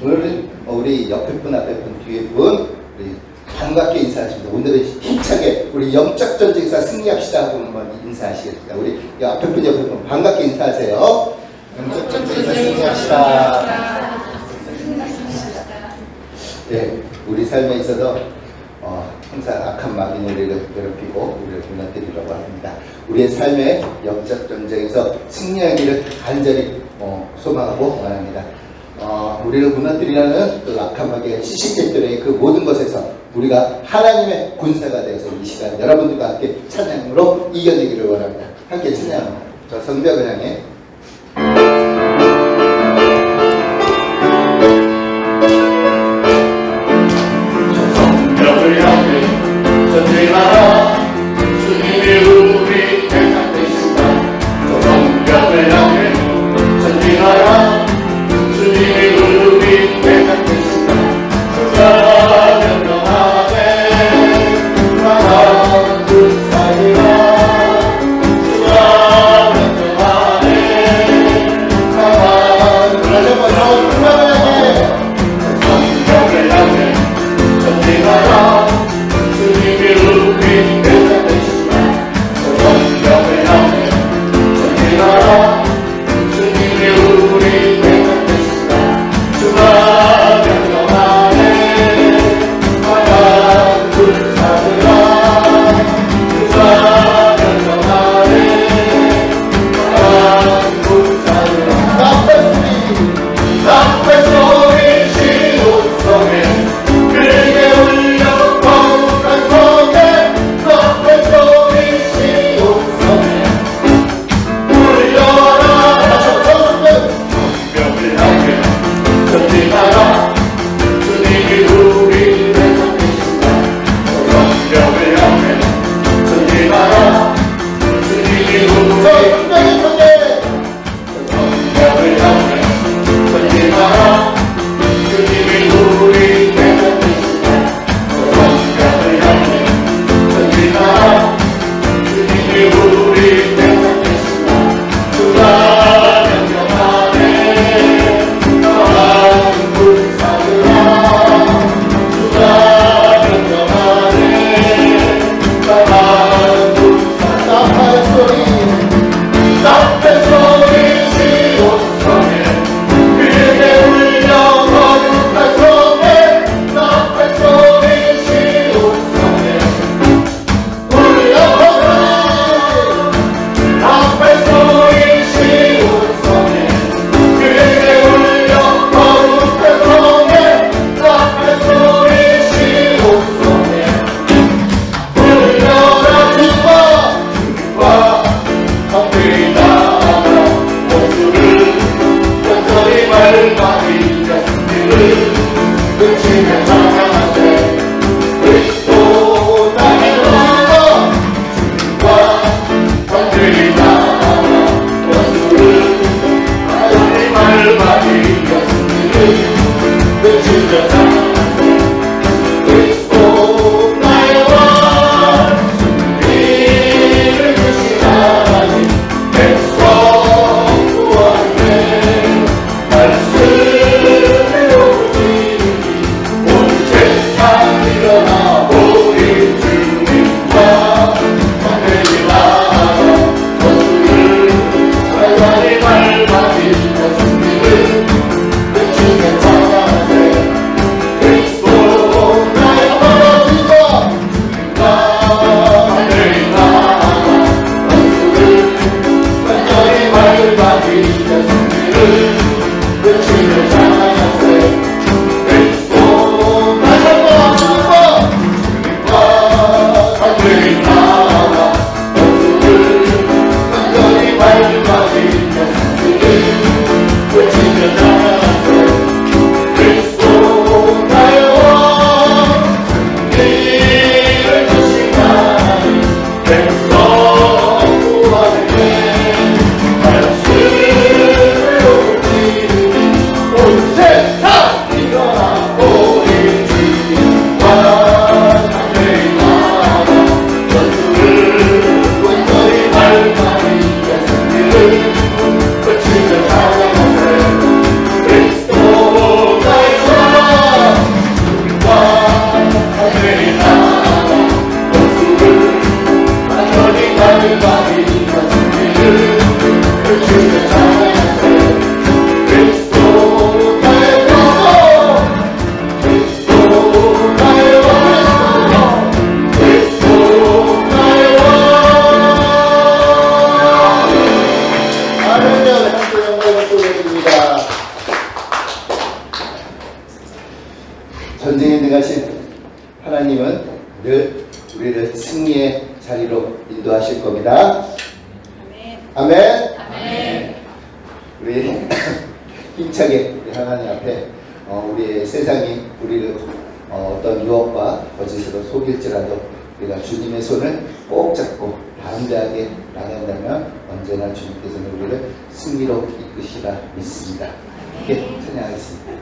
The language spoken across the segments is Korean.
오늘은 우리 옆에 분, 앞에 분, 뒤에 분 우리 반갑게 인사하십니다. 오늘은 힘차게 우리 영적 전쟁에서 승리합시다 하고 한번 인사하시겠습니다. 우리 앞에 분, 옆에 분 반갑게 인사하세요. 영적 전쟁에서 승리합시다. 네, 우리 삶에 있어서 항상 악한 마귀는 우리를 괴롭히고 우리를 무너뜨리려고 합니다. 우리의 삶의 영적 전쟁에서 승리하기를 간절히 소망하고 원합니다. 우리를 무너뜨리려는 그 악한 마귀의 시시때때의 그 모든 것에서 우리가 하나님의 군사가 되어서 이 시간 여러분들과 함께 찬양으로 이겨내기를 원합니다. 함께 찬양합니다. 저 성벽을 향해 전쟁하라 주님이 우리 대상 되신다. 저 성벽을 향해 전쟁하라 주님이 우리 대상 되신다. 주가 명령하네 강한 군사이라 주가 명령하네 강한 군사이라 성벽을 향해 전쟁하라 주님이 우리 대상 되신다. 저 성벽을 향해 전진하라 주님이 우리 대상 되신다. 주가 명령하네 강한 군사들아 주가 명령하네 강한 군사들아 납배 소리 시온성에 크게 울려 거룩한 성에 납배 소리 시온성에 울려라 성벽을 향해 전진하라 주님이 우리 대상 되신다. 성벽을 향해 전진하라 주님이 우리 성벽을 향해 전진하라 주님이 우리 대상 되신다. 성벽을 향해 전진하라 주님이 우리 대상 되신다. 주가 명령하네 강한 군사들아 주가 명령하네 강한 군사들아 납배 소리 시온성에 크게 울려 거룩한 성에 납배 소리 시온성에 울려라 납배 소리 시온성에 크게 울려 거룩한 성에 납배 소리 시온성에 울려라 주님과 함께 나아가 모두를 간절히 말마디 자신들을 외치며 찬양하세. 그리스도 나의 왕 주님과 함께 나아가 모두를 간절히 말마디 자신들을 외치며 찬양하세. 그리스도 나의 왕 주님을 주신 하나님 백성 구원해 말씀을 오직 온 세상 일어나 우리 주님과 하늘이 나아가 모두를 살살이 말마디 자신들을 외치며 찬양하세. 전쟁에 능하신 하나님은 늘 우리를 승리의 자리로 인도하실 겁니다. 아멘. 아멘. 우리 힘차게 우리 하나님 앞에 우리의 세상이 우리를 어떤 유혹과 거짓으로 속일지라도 우리가 주님의 손을 꼭 잡고 담대하게 나간다면 언제나 주님께서는 우리를 승리로 이끄시라 믿습니다. 함께 찬양하겠습니다.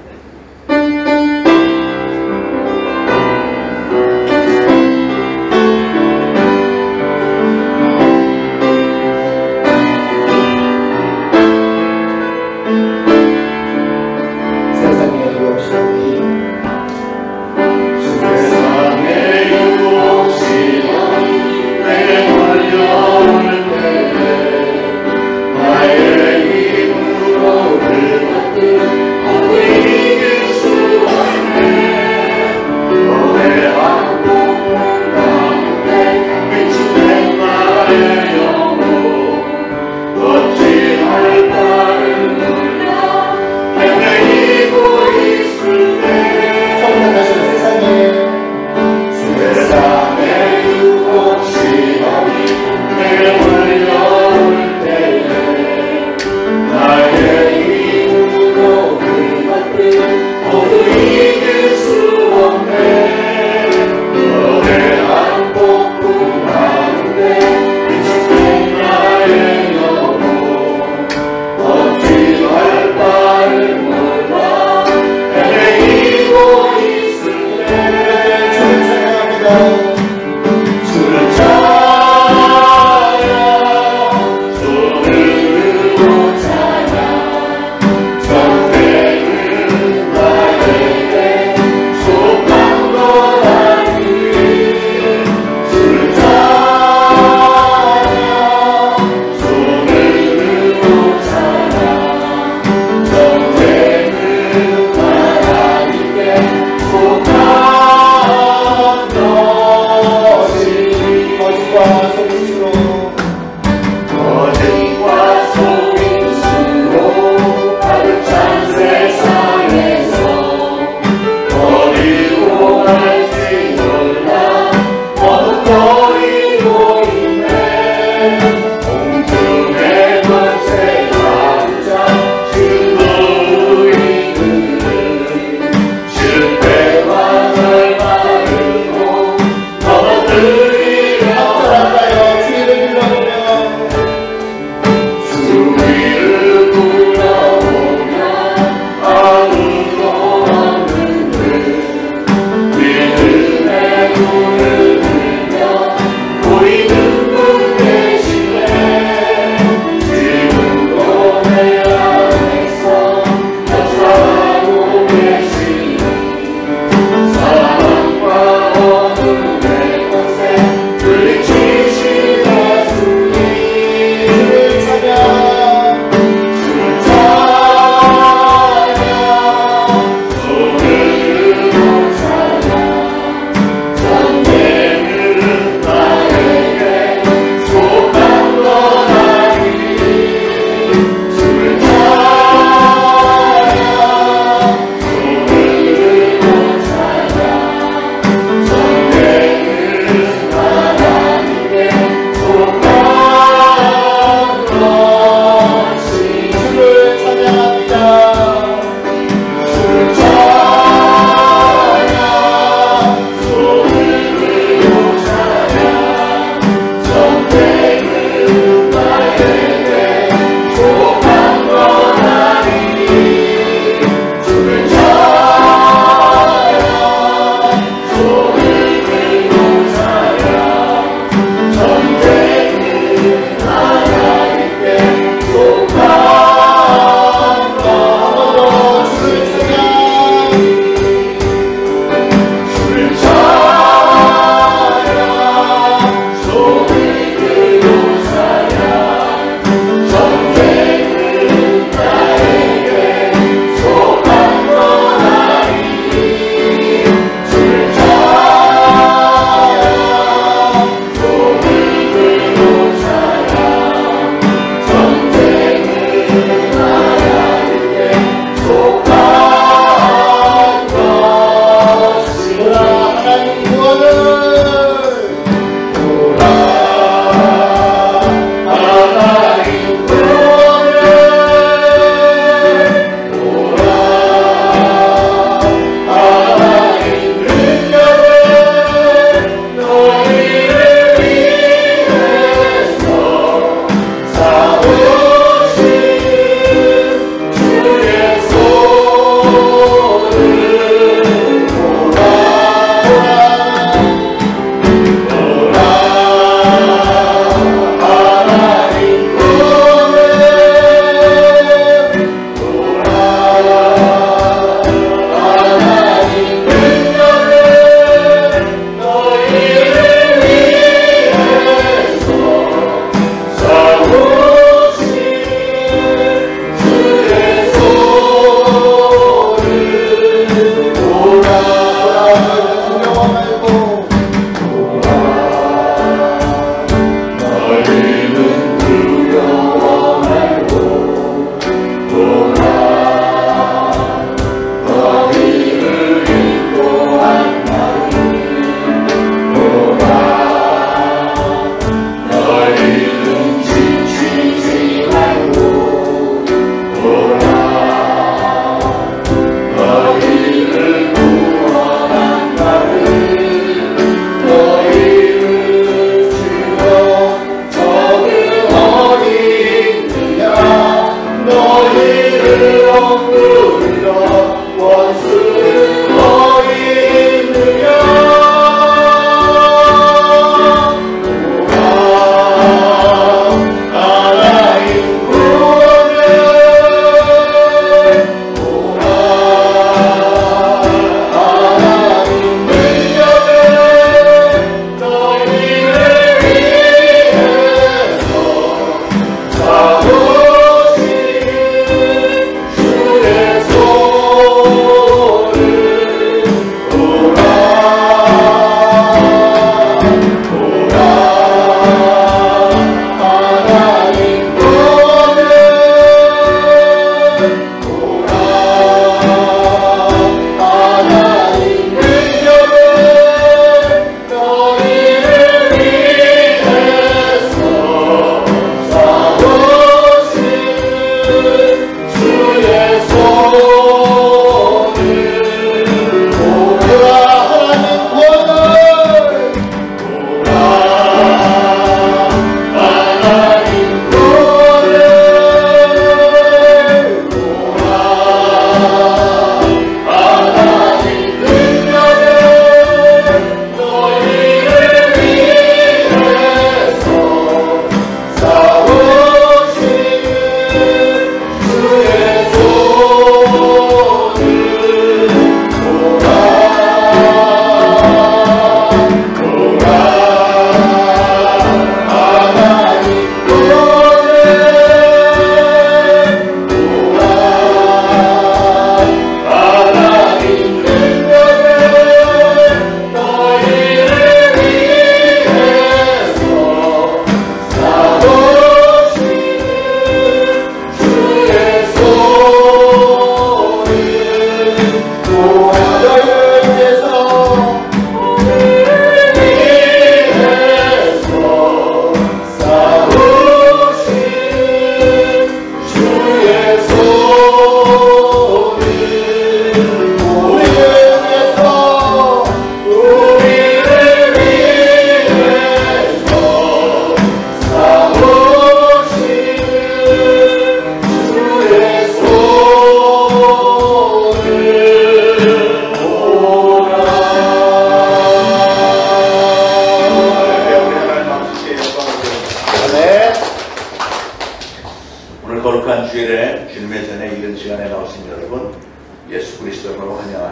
나의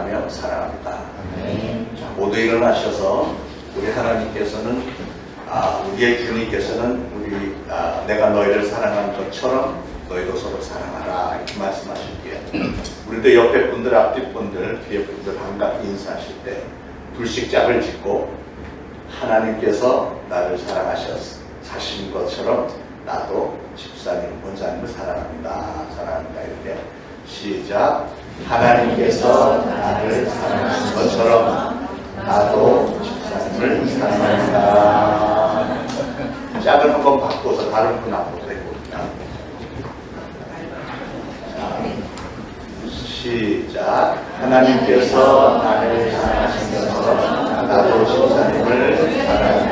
감사하며 사랑합니다. 자, 모두 일어나셔서 우리 하나님께서는 우리의 주님께서는 내가 너희를 사랑한 것처럼 너희도 서로 사랑하라 이렇게 말씀하실게요. 우리도 옆에 분들, 앞뒤 분들, 뒤에 분들 한갑 인사하실 때 둘씩 짝을 짓고 하나님께서 나를 사랑하신 것처럼 나도 집사님, 권사님을 사랑합니다. 사랑합니다. 이렇게 시작. 하나님께서 나를 사랑하신 것처럼 나도 집사님을 사랑합니다. 짝을 한번 바꿔서 다른 분 앞으로 해봅니다. 시작. 하나님께서 나를 사랑하신 것처럼 나도 집사님을 사랑합니다.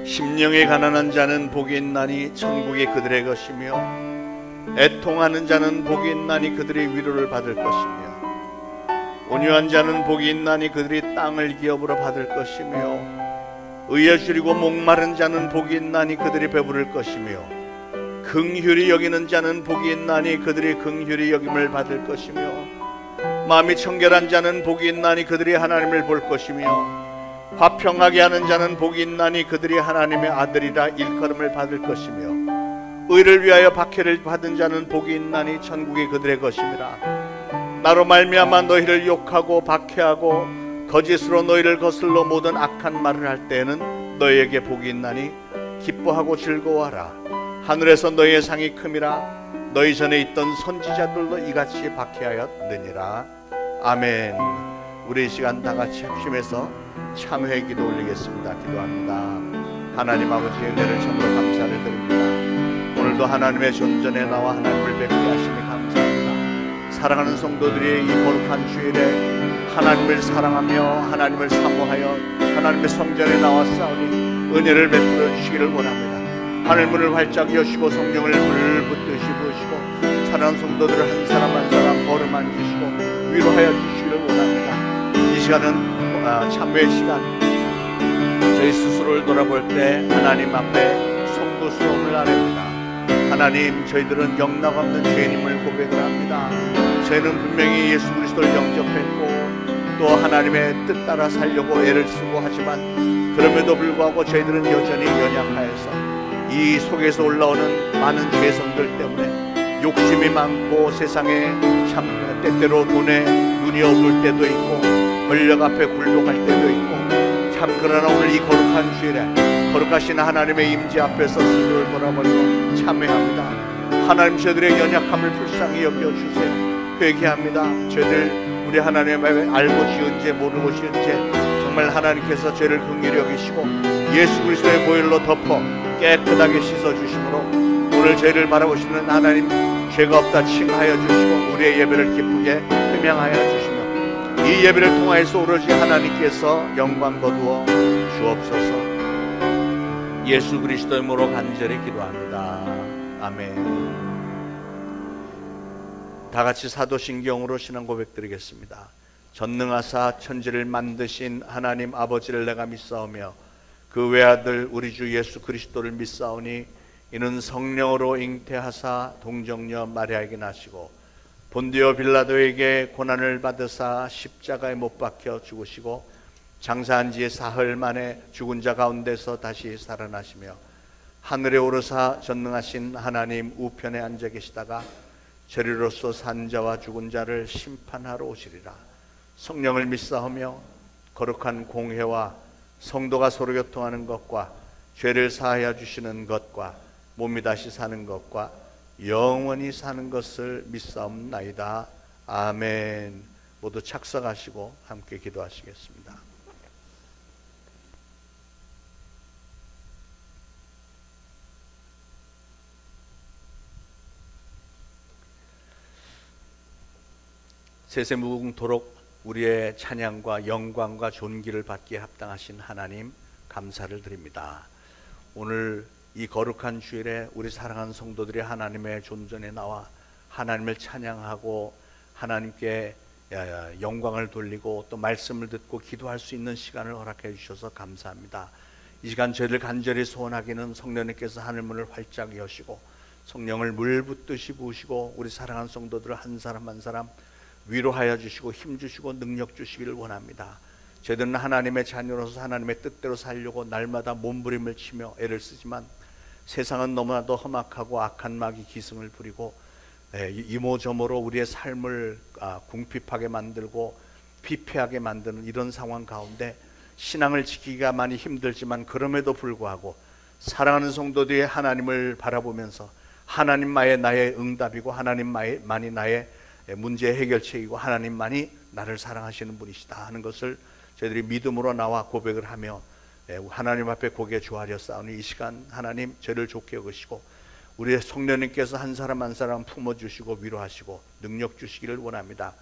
심령이 가난한 자는 복이 있나니 천국이 그들의 것이며 애통하는 자는 복이 있나니 그들이 위로를 받을 것이며 온유한 자는 복이 있나니 그들이 땅을 기업으로 받을 것이며 의에 줄이고 목마른 자는 복이 있나니 그들이 배부를 것이며 긍휼히 여기는 자는 복이 있나니 그들이 긍휼히 여김을 받을 것이며 마음이 청결한 자는 복이 있나니 그들이 하나님을 볼 것이며 화평하게 하는 자는 복이 있나니 그들이 하나님의 아들이라 일컬음을 받을 것이며 의를 위하여 박해를 받은 자는 복이 있나니 천국이 그들의 것임이라. 나로 말미암아 너희를 욕하고 박해하고 거짓으로 너희를 거슬러 모든 악한 말을 할 때에는 너희에게 복이 있나니 기뻐하고 즐거워하라. 하늘에서 너희의 상이 큼이라. 너희 전에 있던 선지자들도 이같이 박해하였느니라. 아멘. 우리 이 시간 다 같이 합심해서 참회 기도 올리겠습니다. 기도합니다. 하나님 아버지의 은혜를 참으로 감사를 드립니다. 오늘도 하나님의 존전에 나와 하나님을 뵙게 하시니 감사합니다. 사랑하는 성도들이 이 거룩한 주일에 하나님을 사랑하며 하나님을 사모하여 하나님의 성전에 나왔사오니 은혜를 베풀어 주시기를 원합니다. 하늘문을 활짝 여시고 성령을 불붙듯이 부으시고 사랑하는 성도들을 한 사람 한 사람 걸음만 주시고 위로하여 주시기를 원합니다. 이 시간은 참회의 시간, 저희 스스로를 돌아볼 때 하나님 앞에 송구스러움을 아뢰입니다. 하나님, 저희들은 영락 없는 죄인임을 고백을 합니다. 저희는 분명히 예수 그리스도를 영접했고 또 하나님의 뜻 따라 살려고 애를 쓰고 하지만 그럼에도 불구하고 저희들은 여전히 연약하여서 이 속에서 올라오는 많은 죄성들 때문에 욕심이 많고 세상에 참 때때로 돈에 눈이 어두울 때도 있고 권력 앞에 굴복할 때도 있고 참 그러나 오늘 이 거룩한 주일에 거룩하신 하나님의 임재 앞에서 스스로를 돌아보고 참회합니다. 하나님, 저희들의 연약함을 불쌍히 여겨주세요. 회개합니다. 저희들 우리 하나님의 알고 지은 죄 모르고 지은 죄 정말 하나님께서 죄를 긍휼히 여기시고 예수 그리스도의 보혈로 덮어 깨끗하게 씻어주심으로 오늘 저희를 바라보시는 하나님 죄가 없다 칭하여 주시고 우리의 예배를 기쁘게 흠양하여 주시며 이 예배를 통하여서 오로지 하나님께서 영광 거두어 주옵소서. 예수 그리스도의 이름으로 간절히 기도합니다. 아멘. 다 같이 사도신경으로 신앙 고백드리겠습니다. 전능하사 천지를 만드신 하나님 아버지를 내가 믿사오며 그 외아들 우리 주 예수 그리스도를 믿사오니 이는 성령으로 잉태하사 동정녀 마리아에게 나시고 본디오 빌라도에게 고난을 받으사 십자가에 못 박혀 죽으시고 장사한 지 사흘 만에 죽은 자 가운데서 다시 살아나시며 하늘에 오르사 전능하신 하나님 우편에 앉아 계시다가 저리로서 산 자와 죽은 자를 심판하러 오시리라. 성령을 믿사오며 거룩한 공회와 성도가 서로 교통하는 것과 죄를 사하여 주시는 것과 몸이 다시 사는 것과 영원히 사는 것을 믿사옵나이다. 아멘. 모두 착석하시고 함께 기도하시겠습니다. 세세무궁토록 우리의 찬양과 영광과 존귀를 받기에 합당하신 하나님 감사를 드립니다. 오늘 이 거룩한 주일에 우리 사랑하는 성도들이 하나님의 존전에 나와 하나님을 찬양하고 하나님께 영광을 돌리고 또 말씀을 듣고 기도할 수 있는 시간을 허락해 주셔서 감사합니다. 이 시간 저희를 간절히 소원하기는 성령님께서 하늘문을 활짝 여시고 성령을 물 붓듯이 부으시고 우리 사랑하는 성도들을 한 사람 한 사람 위로하여 주시고 힘 주시고 능력 주시기를 원합니다. 저희들은 하나님의 자녀로서 하나님의 뜻대로 살려고 날마다 몸부림을 치며 애를 쓰지만 세상은 너무나도 험악하고 악한 마귀 기승을 부리고 이모저모로 우리의 삶을 궁핍하게 만들고 피폐하게 만드는 이런 상황 가운데 신앙을 지키기가 많이 힘들지만 그럼에도 불구하고 사랑하는 성도들이 하나님을 바라보면서 하나님만이 나의 응답이고 하나님만이 나의 문제 해결책이고 하나님만이 나를 사랑하시는 분이시다 하는 것을 저희들이 믿음으로 나와 고백을 하며 하나님 앞에 고개 조아려 싸우니 이 시간 하나님 저를 좋게 여기시고 우리의 성령님께서 한 사람 한 사람 품어주시고 위로하시고 능력 주시기를 원합니다.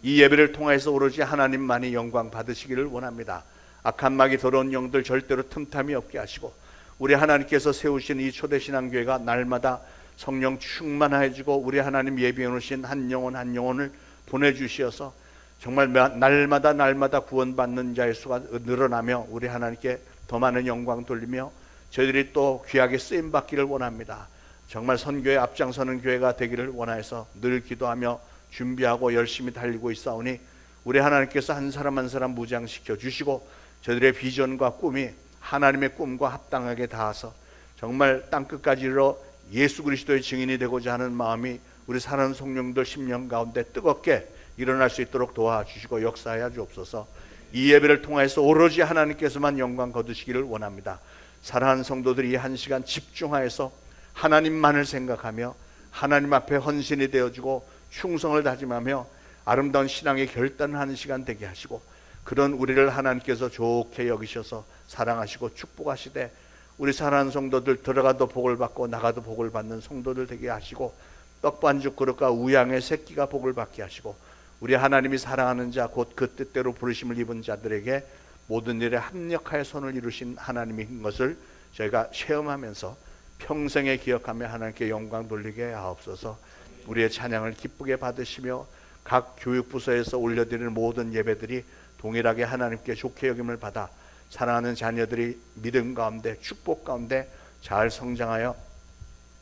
이 예배를 통해서 오로지 하나님만이 영광 받으시기를 원합니다. 악한 마귀 더러운 영들 절대로 틈탐이 없게 하시고 우리 하나님께서 세우신 이 초대신앙교회가 날마다 성령 충만해지고 우리 하나님 예비해 놓으신 한 영혼 한 영혼을 보내주시어서 정말 날마다 구원받는 자의 수가 늘어나며 우리 하나님께 더 많은 영광 돌리며 저희들이 또 귀하게 쓰임받기를 원합니다. 정말 선교에 앞장서는 교회가 되기를 원하여서 늘 기도하며 준비하고 열심히 달리고 있사오니 우리 하나님께서 한 사람 한 사람 무장시켜 주시고 저희들의 비전과 꿈이 하나님의 꿈과 합당하게 닿아서 정말 땅끝까지 이르러 예수 그리스도의 증인이 되고자 하는 마음이 우리 사랑하는 성령들 심령 가운데 뜨겁게 일어날 수 있도록 도와주시고 역사하여 주옵소서. 이 예배를 통해서 오로지 하나님께서만 영광 거두시기를 원합니다. 사랑하는 성도들이 이 한 시간 집중하여서 하나님만을 생각하며 하나님 앞에 헌신이 되어주고 충성을 다짐하며 아름다운 신앙의 결단하는 시간 되게 하시고 그런 우리를 하나님께서 좋게 여기셔서 사랑하시고 축복하시되 우리 사랑하는 성도들 들어가도 복을 받고 나가도 복을 받는 성도들 되게 하시고 떡반죽 그릇과 우양의 새끼가 복을 받게 하시고 우리 하나님이 사랑하는 자 곧 그 뜻대로 부르심을 입은 자들에게 모든 일에 합력하여 손을 이루신 하나님인 것을 저희가 체험하면서 평생에 기억하며 하나님께 영광 돌리게 하옵소서. 우리의 찬양을 기쁘게 받으시며 각 교육부서에서 올려드리는 모든 예배들이 동일하게 하나님께 좋게 여김을 받아 사랑하는 자녀들이 믿음 가운데 축복 가운데 잘 성장하여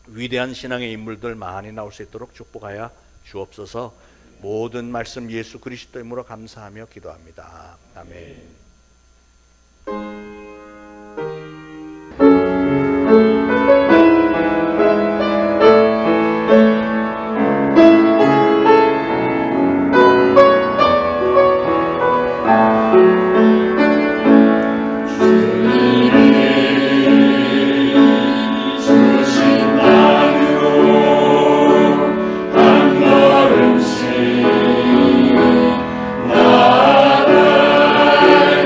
위대한 신앙의 인물들 많이 나올 수 있도록 축복하여 주옵소서. 모든 말씀 예수 그리스도 이름으로 감사하며 기도합니다. 아멘. 나를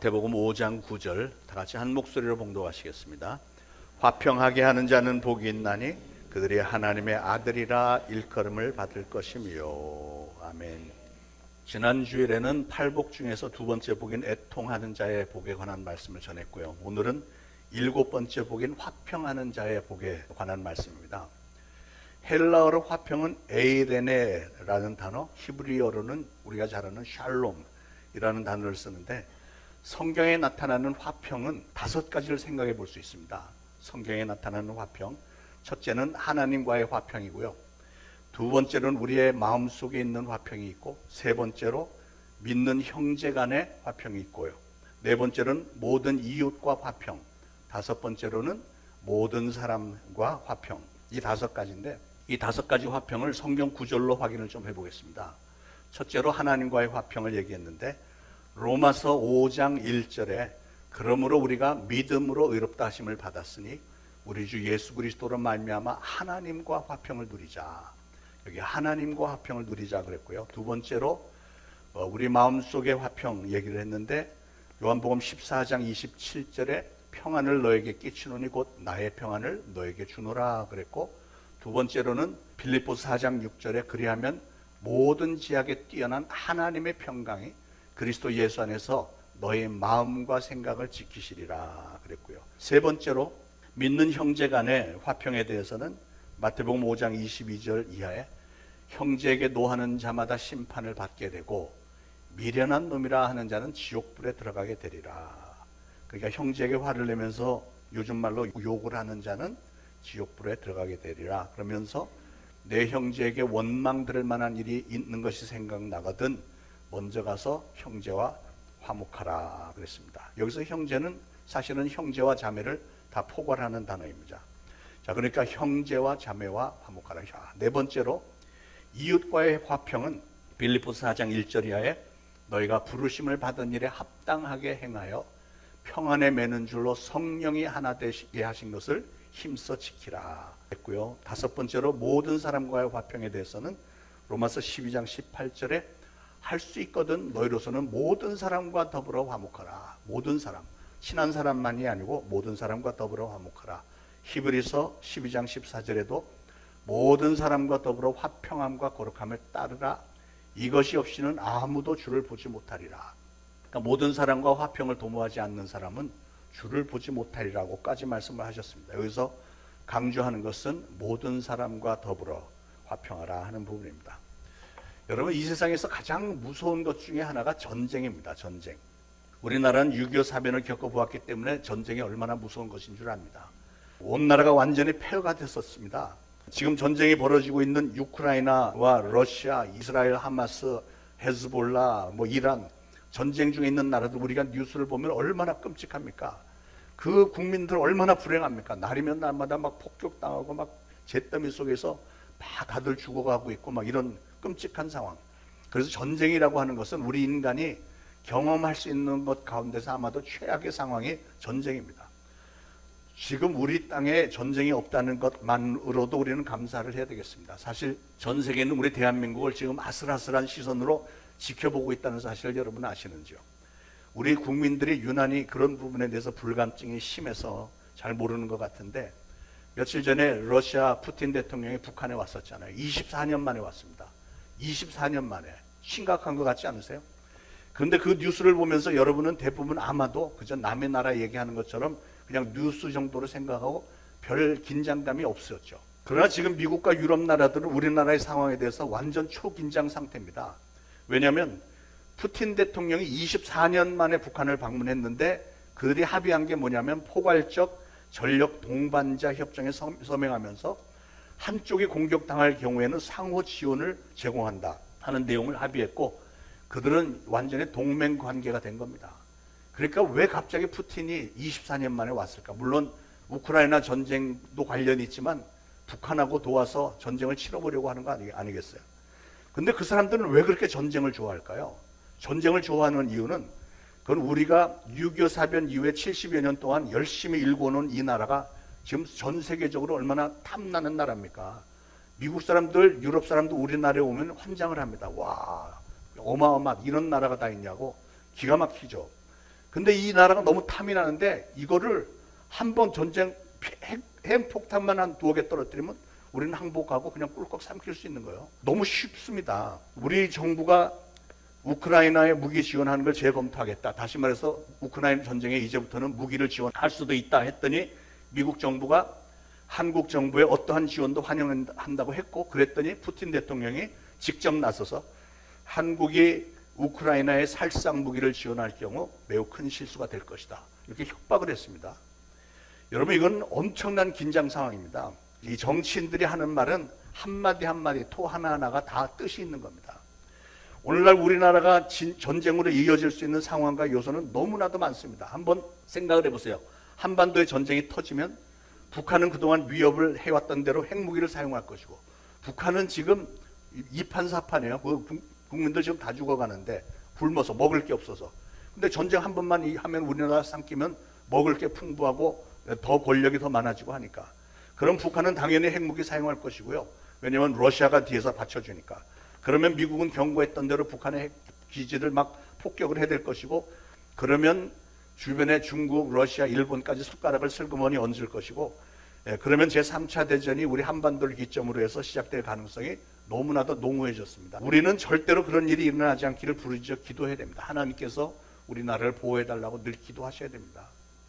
마태복음 5장 9절 다 같이 한 목소리로 봉독하시겠습니다. 화평하게 하는 자는 복이 있나니 그들이 하나님의 아들이라 일컬음을 받을 것이며. 아멘. 지난 주일에는 팔복 중에서 두 번째 복인 애통하는 자의 복에 관한 말씀을 전했고요. 오늘은 일곱 번째 복인 화평하는 자의 복에 관한 말씀입니다. 헬라어로 화평은 에이레네라는 단어, 히브리어로는 우리가 잘 아는 샬롬이라는 단어를 쓰는데, 성경에 나타나는 화평은 다섯 가지를 생각해 볼 수 있습니다. 성경에 나타나는 화평, 첫째는 하나님과의 화평이고요. 두 번째로는 우리의 마음속에 있는 화평이 있고, 세 번째로 믿는 형제 간의 화평이 있고요. 네 번째로는 모든 이웃과 화평, 다섯 번째로는 모든 사람과 화평. 이 다섯 가지인데, 이 다섯 가지 화평을 성경 구절로 확인을 좀 해보겠습니다. 첫째로 하나님과의 화평을 얘기했는데, 로마서 5장 1절에 그러므로 우리가 믿음으로 의롭다 하심을 받았으니 우리 주 예수 그리스도로 말미암아 하나님과 화평을 누리자. 여기 하나님과 화평을 누리자 그랬고요. 두 번째로 우리 마음속의 화평 얘기를 했는데, 요한복음 14장 27절에 평안을 너에게 끼치노니 곧 나의 평안을 너에게 주노라 그랬고, 두 번째로는 빌립보서 4장 6절에 그리하면 모든 지약에 뛰어난 하나님의 평강이 그리스도 예수 안에서 너의 마음과 생각을 지키시리라 그랬고요. 세 번째로 믿는 형제 간의 화평에 대해서는 마태복음 5장 22절 이하에 형제에게 노하는 자마다 심판을 받게 되고 미련한 놈이라 하는 자는 지옥불에 들어가게 되리라. 그러니까 형제에게 화를 내면서 요즘 말로 욕을 하는 자는 지옥불에 들어가게 되리라. 그러면서 내 형제에게 원망 들을 만한 일이 있는 것이 생각나거든 먼저 가서 형제와 화목하라 그랬습니다. 여기서 형제는 사실은 형제와 자매를 다 포괄하는 단어입니다. 자, 그러니까 형제와 자매와 화목하라. 네 번째로 이웃과의 화평은 빌립보서 4장 1절 이하에 너희가 부르심을 받은 일에 합당하게 행하여 평안에 매는 줄로 성령이 하나 되시게 하신 것을 힘써 지키라 했고요. 다섯 번째로 모든 사람과의 화평에 대해서는 로마서 12장 18절에 할 수 있거든 너희로서는 모든 사람과 더불어 화목하라. 모든 사람, 친한 사람만이 아니고 모든 사람과 더불어 화목하라. 히브리서 12장 14절에도 모든 사람과 더불어 화평함과 거룩함을 따르라. 이것이 없이는 아무도 주를 보지 못하리라. 그러니까 모든 사람과 화평을 도모하지 않는 사람은 주를 보지 못하리라고까지 말씀을 하셨습니다. 여기서 강조하는 것은 모든 사람과 더불어 화평하라 하는 부분입니다. 여러분, 이 세상에서 가장 무서운 것 중에 하나가 전쟁입니다. 전쟁. 우리나라는 6.25 사변을 겪어보았기 때문에 전쟁이 얼마나 무서운 것인 줄 압니다. 온 나라가 완전히 폐허가 됐었습니다. 지금 전쟁이 벌어지고 있는 우크라이나와 러시아, 이스라엘, 하마스, 헤즈볼라, 이란, 전쟁 중에 있는 나라들 우리가 뉴스를 보면 얼마나 끔찍합니까? 그 국민들 얼마나 불행합니까? 날이면 날마다 막 폭격당하고 막 잿더미 속에서 막 다들 죽어가고 있고 막 이런 끔찍한 상황. 그래서 전쟁이라고 하는 것은 우리 인간이 경험할 수 있는 것 가운데서 아마도 최악의 상황이 전쟁입니다. 지금 우리 땅에 전쟁이 없다는 것만으로도 우리는 감사를 해야 되겠습니다. 사실 전 세계는 우리 대한민국을 지금 아슬아슬한 시선으로 지켜보고 있다는 사실을 여러분 아시는지요? 우리 국민들이 유난히 그런 부분에 대해서 불감증이 심해서 잘 모르는 것 같은데, 며칠 전에 러시아 푸틴 대통령이 북한에 왔었잖아요. 24년 만에 왔습니다. 24년 만에. 심각한 것 같지 않으세요? 그런데 그 뉴스를 보면서 여러분은 대부분 아마도 그저 남의 나라 얘기하는 것처럼 그냥 뉴스 정도로 생각하고 별 긴장감이 없었죠. 그러나 지금 미국과 유럽 나라들은 우리나라의 상황에 대해서 완전 초긴장 상태입니다. 왜냐하면 푸틴 대통령이 24년 만에 북한을 방문했는데 그들이 합의한 게 뭐냐면 포괄적 전력 동반자 협정에 서명하면서 한쪽이 공격당할 경우에는 상호 지원을 제공한다 하는 내용을 합의했고, 그들은 완전히 동맹 관계가 된 겁니다. 그러니까 왜 갑자기 푸틴이 24년 만에 왔을까? 물론 우크라이나 전쟁도 관련이 있지만 북한하고 도와서 전쟁을 치러보려고 하는 거 아니겠어요? 근데 그 사람들은 왜 그렇게 전쟁을 좋아할까요? 전쟁을 좋아하는 이유는 그건 우리가 6.25 사변 이후에 70여 년 동안 열심히 일궈놓은 이 나라가 지금 전 세계적으로 얼마나 탐나는 나라입니까? 미국 사람들, 유럽 사람도 우리나라에 오면 환장을 합니다. 와, 어마어마한 이런 나라가 다 있냐고. 기가 막히죠. 근데 이 나라가 너무 탐이 나는데 이거를 한번 전쟁 핵폭탄만 한 2개 떨어뜨리면 우리는 항복하고 그냥 꿀꺽 삼킬 수 있는 거예요. 너무 쉽습니다. 우리 정부가 우크라이나에 무기 지원하는 걸 재검토하겠다. 다시 말해서 우크라이나 전쟁에 이제부터는 무기를 지원할 수도 있다 했더니 미국 정부가 한국 정부의 어떠한 지원도 환영한다고 했고, 그랬더니 푸틴 대통령이 직접 나서서 한국이 우크라이나에 살상 무기를 지원할 경우 매우 큰 실수가 될 것이다, 이렇게 협박을 했습니다. 여러분, 이건 엄청난 긴장 상황입니다. 이 정치인들이 하는 말은 한마디 한마디, 토 하나하나가 다 뜻이 있는 겁니다. 오늘날 우리나라가 전쟁으로 이어질 수 있는 상황과 요소는 너무나도 많습니다. 한번 생각을 해보세요. 한반도의 전쟁이 터지면 북한은 그동안 위협을 해왔던 대로 핵무기를 사용할 것이고, 북한은 지금 이판사판이에요. 국민들 지금 다 죽어가는데 굶어서 먹을 게 없어서. 근데 전쟁 한 번만 하면 우리나라 삼키면 먹을 게 풍부하고 더 권력이 더 많아지고 하니까. 그럼 북한은 당연히 핵무기 사용할 것이고요. 왜냐하면 러시아가 뒤에서 받쳐주니까. 그러면 미국은 경고했던 대로 북한의 핵 기지를 막 폭격을 해야 될 것이고, 그러면 주변에 중국, 러시아, 일본까지 손가락을 슬그머니 얹을 것이고, 그러면 제3차 대전이 우리 한반도를 기점으로 해서 시작될 가능성이 너무나도 농후해졌습니다. 우리는 절대로 그런 일이 일어나지 않기를 부르짖어 기도해야 됩니다. 하나님께서 우리나라를 보호해달라고 늘 기도하셔야 됩니다.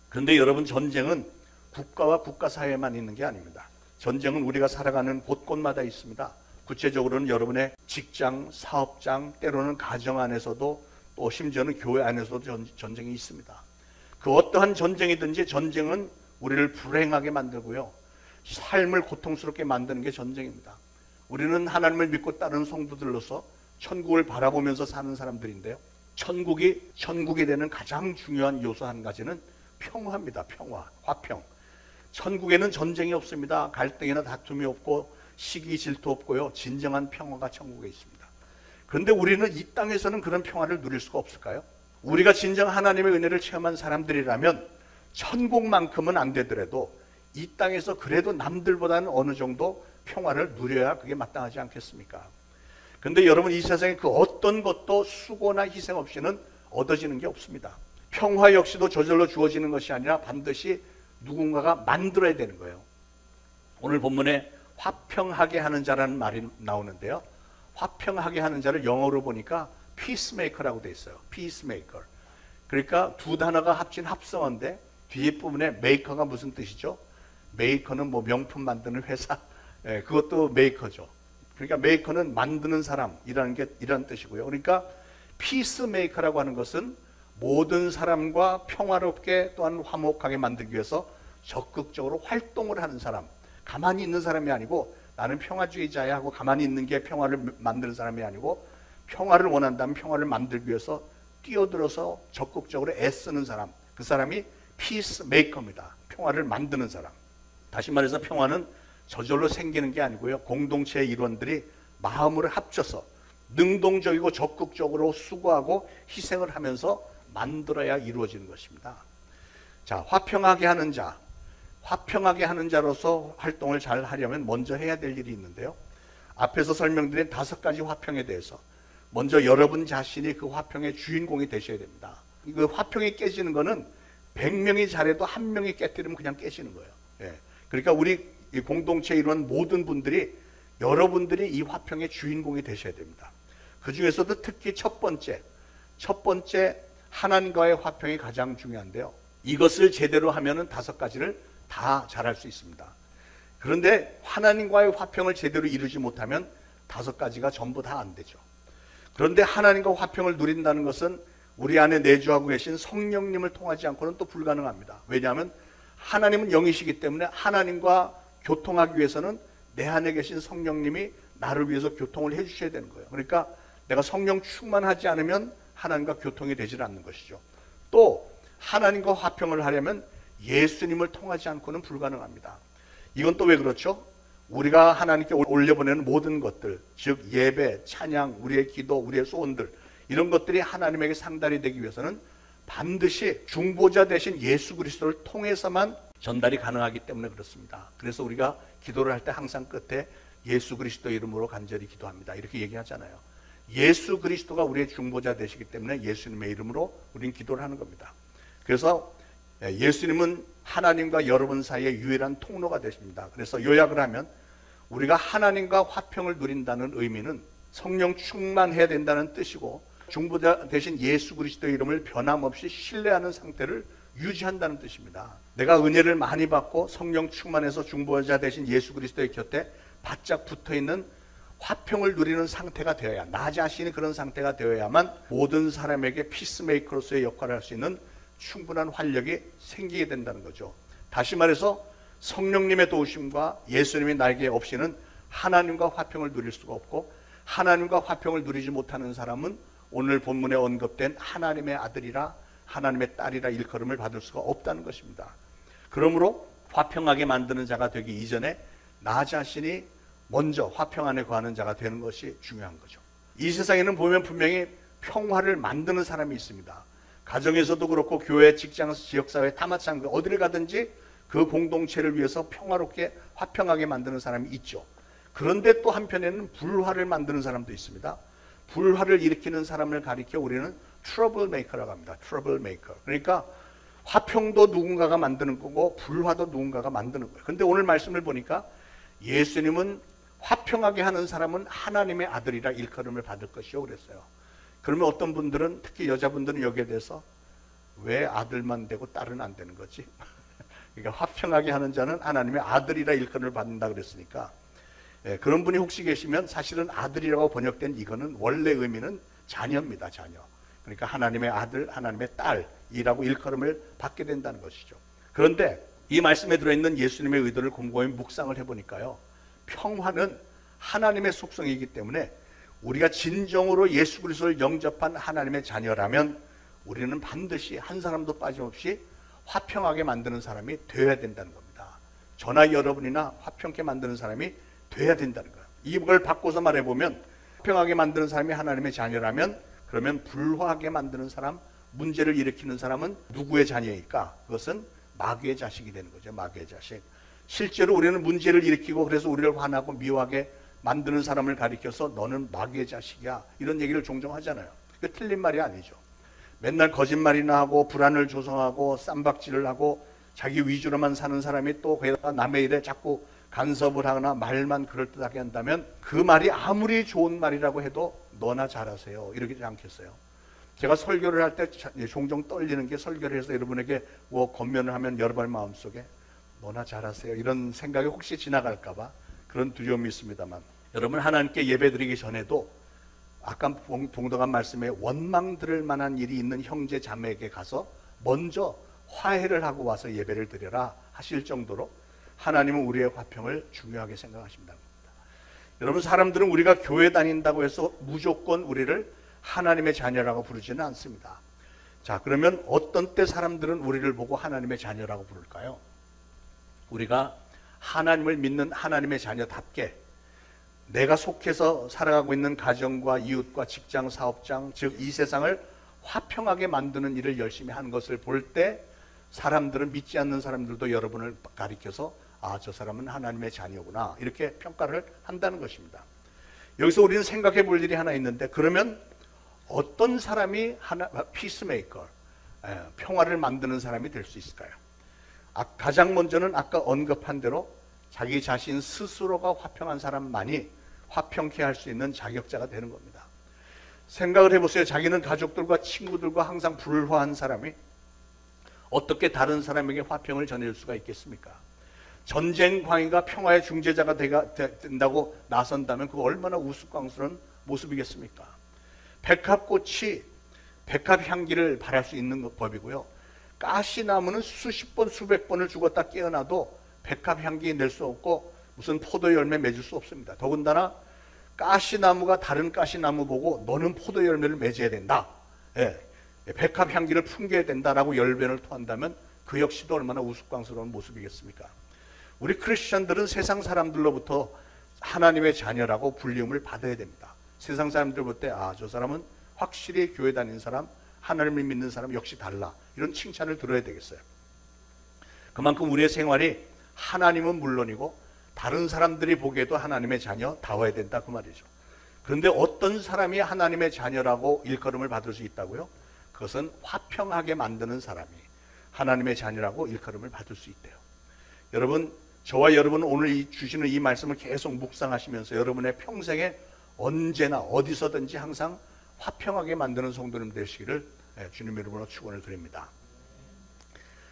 그런데 여러분, 전쟁은 국가와 국가 사이에만 있는 게 아닙니다. 전쟁은 우리가 살아가는 곳곳마다 있습니다. 구체적으로는 여러분의 직장, 사업장, 때로는 가정 안에서도, 또 심지어는 교회 안에서도 전쟁이 있습니다. 그 어떠한 전쟁이든지 전쟁은 우리를 불행하게 만들고요, 삶을 고통스럽게 만드는 게 전쟁입니다. 우리는 하나님을 믿고 따르는 성도들로서 천국을 바라보면서 사는 사람들인데요, 천국이 되는 가장 중요한 요소 한 가지는 평화입니다. 평화, 화평. 천국에는 전쟁이 없습니다. 갈등이나 다툼이 없고 시기 질투 없고요, 진정한 평화가 천국에 있습니다. 그런데 우리는 이 땅에서는 그런 평화를 누릴 수가 없을까요? 우리가 진정 하나님의 은혜를 체험한 사람들이라면 천국만큼은 안 되더라도 이 땅에서 그래도 남들보다는 어느 정도 평화를 누려야 그게 마땅하지 않겠습니까? 그런데 여러분, 이 세상에 그 어떤 것도 수고나 희생 없이는 얻어지는 게 없습니다. 평화 역시도 저절로 주어지는 것이 아니라 반드시 누군가가 만들어야 되는 거예요. 오늘 본문에 화평하게 하는 자라는 말이 나오는데요, 화평하게 하는 자를 영어로 보니까 peacemaker라고 돼 있어요. peacemaker. 그러니까 두 단어가 합친 합성어인데 뒤에 부분에 메이커가 무슨 뜻이죠? 메이커는 뭐 명품 만드는 회사, 그것도 메이커죠. 그러니까 메이커는 만드는 사람이라는 게 이런 뜻이고요. 그러니까 피스메이커라고 하는 것은 모든 사람과 평화롭게 또한 화목하게 만들기 위해서 적극적으로 활동을 하는 사람, 가만히 있는 사람이 아니고 나는 평화주의자야 하고 가만히 있는 게 평화를 만드는 사람이 아니고 평화를 원한다면 평화를 만들기 위해서 뛰어들어서 적극적으로 애쓰는 사람, 그 사람이 피스메이커입니다. 평화를 만드는 사람. 다시 말해서 평화는 저절로 생기는 게 아니고요. 공동체의 일원들이 마음을 합쳐서 능동적이고 적극적으로 수고하고 희생을 하면서 만들어야 이루어지는 것입니다. 자, 화평하게 하는 자. 화평하게 하는 자로서 활동을 잘 하려면 먼저 해야 될 일이 있는데요. 앞에서 설명드린 5가지 화평에 대해서 먼저 여러분 자신이 그 화평의 주인공이 되셔야 됩니다. 그 화평이 깨지는 거는 100명이 잘해도 1명이 깨뜨리면 그냥 깨지는 거예요. 예. 그러니까 우리 이 공동체 이런 모든 분들이 여러분들이 이 화평의 주인공이 되셔야 됩니다. 그 중에서도 특히 첫 번째 하나님과의 화평이 가장 중요한데요. 이것을 제대로 하면은 5가지를 다 잘할 수 있습니다. 그런데 하나님과의 화평을 제대로 이루지 못하면 5가지가 전부 다 안 되죠. 그런데 하나님과 화평을 누린다는 것은 우리 안에 내주하고 계신 성령님을 통하지 않고는 또 불가능합니다. 왜냐하면 하나님은 영이시기 때문에 하나님과 교통하기 위해서는 내 안에 계신 성령님이 나를 위해서 교통을 해 주셔야 되는 거예요. 그러니까 내가 성령 충만하지 않으면 하나님과 교통이 되질 않는 것이죠. 또 하나님과 화평을 하려면 예수님을 통하지 않고는 불가능합니다. 이건 또 왜 그렇죠? 우리가 하나님께 올려보내는 모든 것들, 즉 예배, 찬양, 우리의 기도, 우리의 소원들, 이런 것들이 하나님에게 상달이 되기 위해서는 반드시 중보자 되신 예수 그리스도를 통해서만 전달이 가능하기 때문에 그렇습니다. 그래서 우리가 기도를 할 때 항상 끝에 예수 그리스도 이름으로 간절히 기도합니다, 이렇게 얘기하잖아요. 예수 그리스도가 우리의 중보자 되시기 때문에 예수님의 이름으로 우리는 기도를 하는 겁니다. 그래서 예수님은 하나님과 여러분 사이의 유일한 통로가 되십니다. 그래서 요약을 하면 우리가 하나님과 화평을 누린다는 의미는 성령 충만해야 된다는 뜻이고, 중보자 대신 예수 그리스도의 이름을 변함없이 신뢰하는 상태를 유지한다는 뜻입니다. 내가 은혜를 많이 받고 성령 충만해서 중보자 대신 예수 그리스도의 곁에 바짝 붙어있는 화평을 누리는 상태가 되어야, 나 자신이 그런 상태가 되어야만 모든 사람에게 피스메이커로서의 역할을 할 수 있는 충분한 활력이 생기게 된다는 거죠. 다시 말해서 성령님의 도우심과 예수님의 날개 없이는 하나님과 화평을 누릴 수가 없고, 하나님과 화평을 누리지 못하는 사람은 오늘 본문에 언급된 하나님의 아들이라 하나님의 딸이라 일컬음을 받을 수가 없다는 것입니다. 그러므로 화평하게 만드는 자가 되기 이전에 나 자신이 먼저 화평 안에 거하는 자가 되는 것이 중요한 거죠. 이 세상에는 보면 분명히 평화를 만드는 사람이 있습니다. 가정에서도 그렇고 교회, 직장, 지역사회 다 마찬가지로 어디를 가든지 그 공동체를 위해서 평화롭게 화평하게 만드는 사람이 있죠. 그런데 또 한편에는 불화를 만드는 사람도 있습니다. 불화를 일으키는 사람을 가리켜 우리는 트러블 메이커라고 합니다. 트러블 메이커. 그러니까 화평도 누군가가 만드는 거고 불화도 누군가가 만드는 거예요. 그런데 오늘 말씀을 보니까 예수님은 화평하게 하는 사람은 하나님의 아들이라 일컬음을 받을 것이요 그랬어요. 그러면 어떤 분들은, 특히 여자분들은 여기에 대해서 왜 아들만 되고 딸은 안 되는 거지? 그러니까 화평하게 하는 자는 하나님의 아들이라 일컬음을 받는다 그랬으니까, 그런 분이 혹시 계시면 사실은 아들이라고 번역된 이거는 원래 의미는 자녀입니다. 자녀. 그러니까 하나님의 아들, 하나님의 딸이라고 일컬음을 받게 된다는 것이죠. 그런데 이 말씀에 들어있는 예수님의 의도를 곰곰이 묵상을 해보니까요, 평화는 하나님의 속성이기 때문에 우리가 진정으로 예수 그리스도를 영접한 하나님의 자녀라면 우리는 반드시 한 사람도 빠짐없이 화평하게 만드는 사람이 되어야 된다는 겁니다. 저나 여러분이나 화평케 만드는 사람이 돼야 된다는 거예요. 이걸 바꿔서 말해보면 화평하게 만드는 사람이 하나님의 자녀라면, 그러면 불화하게 만드는 사람, 문제를 일으키는 사람은 누구의 자녀일까? 그것은 마귀의 자식이 되는 거죠. 마귀의 자식. 실제로 우리는 문제를 일으키고 그래서 우리를 화나고 미워하게 만드는 사람을 가리켜서 너는 마귀의 자식이야, 이런 얘기를 종종 하잖아요. 그게 틀린 말이 아니죠. 맨날 거짓말이나 하고 불안을 조성하고 쌈박질을 하고 자기 위주로만 사는 사람이 또 거기다가 남의 일에 자꾸 간섭을 하거나 말만 그럴듯하게 한다면 그 말이 아무리 좋은 말이라고 해도 너나 잘하세요, 이러지 않겠어요? 제가 설교를 할 때 종종 떨리는 게 설교를 해서 여러분에게 뭐 권면을 하면 여러분 마음속에 너나 잘하세요 이런 생각이 혹시 지나갈까 봐 그런 두려움이 있습니다만 여러분 하나님께 예배드리기 전에도 아까 봉독한 말씀에 원망 들을 만한 일이 있는 형제 자매에게 가서 먼저 화해를 하고 와서 예배를 드려라 하실 정도로 하나님은 우리의 화평을 중요하게 생각하신다는 겁니다. 여러분 사람들은 우리가 교회 다닌다고 해서 무조건 우리를 하나님의 자녀라고 부르지는 않습니다. 자, 그러면 어떤 때 사람들은 우리를 보고 하나님의 자녀라고 부를까요? 우리가 하나님을 믿는 하나님의 자녀답게 내가 속해서 살아가고 있는 가정과 이웃과 직장, 사업장, 즉 이 세상을 화평하게 만드는 일을 열심히 하는 것을 볼 때 사람들은 믿지 않는 사람들도 여러분을 가리켜서 아, 저 사람은 하나님의 자녀구나 이렇게 평가를 한다는 것입니다. 여기서 우리는 생각해 볼 일이 하나 있는데 그러면 어떤 사람이 피스메이커, 평화를 만드는 사람이 될 수 있을까요? 가장 먼저는 아까 언급한 대로 자기 자신 스스로가 화평한 사람만이 화평케 할 수 있는 자격자가 되는 겁니다. 생각을 해보세요. 자기는 가족들과 친구들과 항상 불화한 사람이 어떻게 다른 사람에게 화평을 전해줄 수가 있겠습니까? 전쟁 광이가 평화의 중재자가 된다고 나선다면 그거 얼마나 우스꽝스러운 모습이겠습니까? 백합꽃이 백합 향기를 발할 수 있는 법이고요. 가시나무는 수십 번 수백 번을 죽었다 깨어나도 백합 향기 낼 수 없고 무슨 포도 열매 맺을 수 없습니다. 더군다나 가시나무가 다른 가시나무 보고 너는 포도 열매를 맺어야 된다. 백합 향기를 풍겨야 된다라고 열변을 토한다면 그 역시도 얼마나 우스꽝스러운 모습이겠습니까? 우리 크리스천들은 세상 사람들로부터 하나님의 자녀라고 불림을 받아야 됩니다. 세상 사람들 볼 때 아, 저 사람은 확실히 교회 다니는 사람, 하나님을 믿는 사람 역시 달라. 이런 칭찬을 들어야 되겠어요. 그만큼 우리의 생활이 하나님은 물론이고 다른 사람들이 보기에도 하나님의 자녀다워야 된다 그 말이죠. 그런데 어떤 사람이 하나님의 자녀라고 일컬음을 받을 수 있다고요? 그것은 화평하게 만드는 사람이 하나님의 자녀라고 일컬음을 받을 수 있대요. 여러분, 저와 여러분 오늘 주시는 이 말씀을 계속 묵상하시면서 여러분의 평생에 언제나 어디서든지 항상 화평하게 만드는 성도님 되시기를 주님의 이름으로 축원을 드립니다.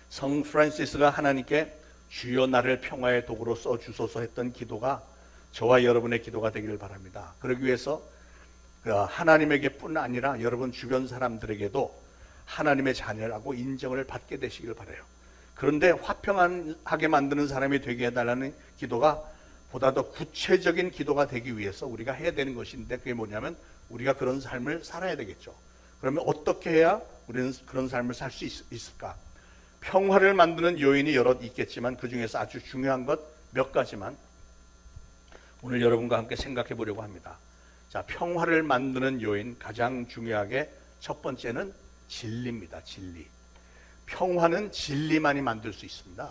성 프란시스가 하나님께 주여 나를 평화의 도구로 써주소서 했던 기도가 저와 여러분의 기도가 되기를 바랍니다. 그러기 위해서 하나님에게 뿐 아니라 여러분 주변 사람들에게도 하나님의 자녀라고 인정을 받게 되시길 바라요. 그런데 화평하게 만드는 사람이 되게 해달라는 기도가 보다 더 구체적인 기도가 되기 위해서 우리가 해야 되는 것인데 그게 뭐냐면 우리가 그런 삶을 살아야 되겠죠. 그러면 어떻게 해야 우리는 그런 삶을 살 수 있을까? 평화를 만드는 요인이 여럿 있겠지만 그 중에서 아주 중요한 것 몇 가지만 오늘 여러분과 함께 생각해 보려고 합니다. 자, 평화를 만드는 요인 가장 중요하게 첫 번째는 진리입니다. 진리. 평화는 진리만이 만들 수 있습니다.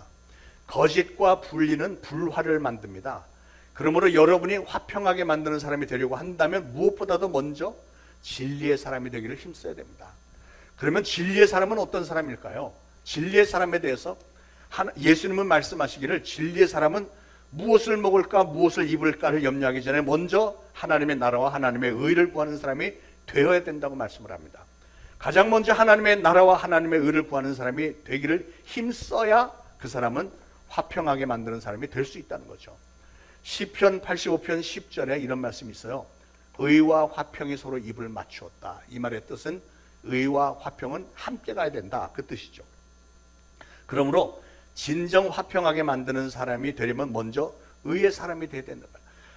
거짓과 분리는 불화를 만듭니다. 그러므로 여러분이 화평하게 만드는 사람이 되려고 한다면 무엇보다도 먼저 진리의 사람이 되기를 힘써야 됩니다. 그러면 진리의 사람은 어떤 사람일까요? 진리의 사람에 대해서 예수님은 말씀하시기를 진리의 사람은 무엇을 먹을까 무엇을 입을까를 염려하기 전에 먼저 하나님의 나라와 하나님의 의를 구하는 사람이 되어야 된다고 말씀을 합니다. 가장 먼저 하나님의 나라와 하나님의 의를 구하는 사람이 되기를 힘써야 그 사람은 화평하게 만드는 사람이 될 수 있다는 거죠. 시편 85편 10절에 이런 말씀이 있어요. 의와 화평이 서로 입을 맞추었다. 이 말의 뜻은 의와 화평은 함께 가야 된다 그 뜻이죠. 그러므로 진정 화평하게 만드는 사람이 되려면 먼저 의의 사람이 되어야 된다.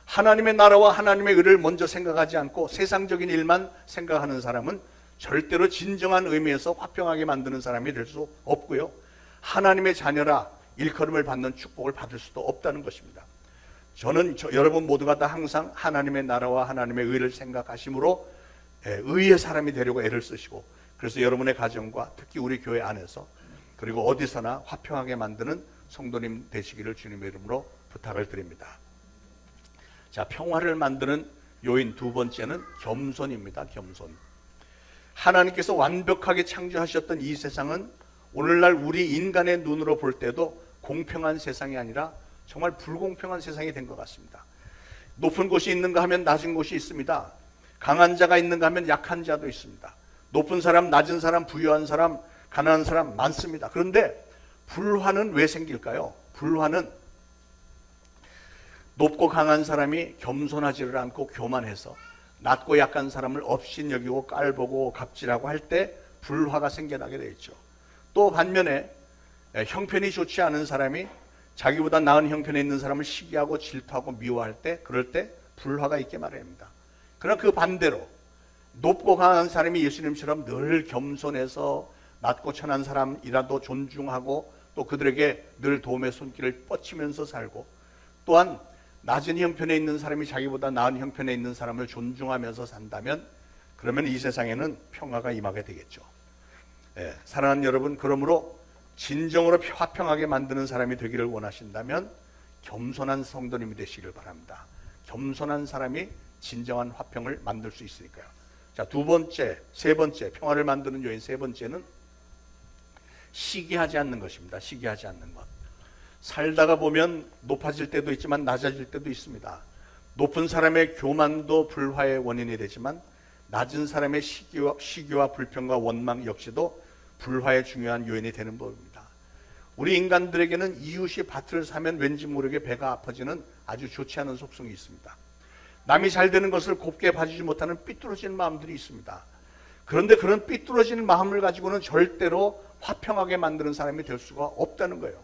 하나님의 나라와 하나님의 의를 먼저 생각하지 않고 세상적인 일만 생각하는 사람은 절대로 진정한 의미에서 화평하게 만드는 사람이 될 수 없고요. 하나님의 자녀라 일컬음을 받는 축복을 받을 수도 없다는 것입니다. 저는 여러분 모두가 다 항상 하나님의 나라와 하나님의 의를 생각하심으로 의의 사람이 되려고 애를 쓰시고 그래서 여러분의 가정과 특히 우리 교회 안에서 그리고 어디서나 화평하게 만드는 성도님 되시기를 주님의 이름으로 부탁을 드립니다. 자, 평화를 만드는 요인 두 번째는 겸손입니다. 겸손. 하나님께서 완벽하게 창조하셨던 이 세상은 오늘날 우리 인간의 눈으로 볼 때도 공평한 세상이 아니라 정말 불공평한 세상이 된 것 같습니다. 높은 곳이 있는가 하면 낮은 곳이 있습니다. 강한 자가 있는가 하면 약한 자도 있습니다. 높은 사람, 낮은 사람, 부유한 사람, 가난한 사람 많습니다. 그런데 불화는 왜 생길까요? 불화는 높고 강한 사람이 겸손하지를 않고 교만해서 낮고 약한 사람을 업신여기고 깔보고 갑질하고 할 때 불화가 생겨나게 되어 있죠. 또 반면에 형편이 좋지 않은 사람이 자기보다 나은 형편에 있는 사람을 시기하고 질투하고 미워할 때, 그럴 때 불화가 있게 마련입니다. 그러나 그 반대로 높고 강한 사람이 예수님처럼 늘 겸손해서 낮고 천한 사람이라도 존중하고 또 그들에게 늘 도움의 손길을 뻗치면서 살고, 또한 낮은 형편에 있는 사람이 자기보다 나은 형편에 있는 사람을 존중하면서 산다면, 그러면 이 세상에는 평화가 임하게 되겠죠. 사랑하는 여러분, 그러므로 진정으로 화평하게 만드는 사람이 되기를 원하신다면 겸손한 성도님이 되시길 바랍니다. 겸손한 사람이 진정한 화평을 만들 수 있으니까요. 자, 두 번째, 세 번째, 평화를 만드는 요인 세 번째는 시기하지 않는 것입니다. 시기하지 않는 것. 살다가 보면 높아질 때도 있지만 낮아질 때도 있습니다. 높은 사람의 교만도 불화의 원인이 되지만 낮은 사람의 시기와 불평과 원망 역시도 불화의 중요한 요인이 되는 법입니다. 우리 인간들에게는 이웃이 밭을 사면 왠지 모르게 배가 아파지는 아주 좋지 않은 속성이 있습니다. 남이 잘 되는 것을 곱게 봐주지 못하는 삐뚤어진 마음들이 있습니다. 그런데 그런 삐뚤어진 마음을 가지고는 절대로 화평하게 만드는 사람이 될 수가 없다는 거예요.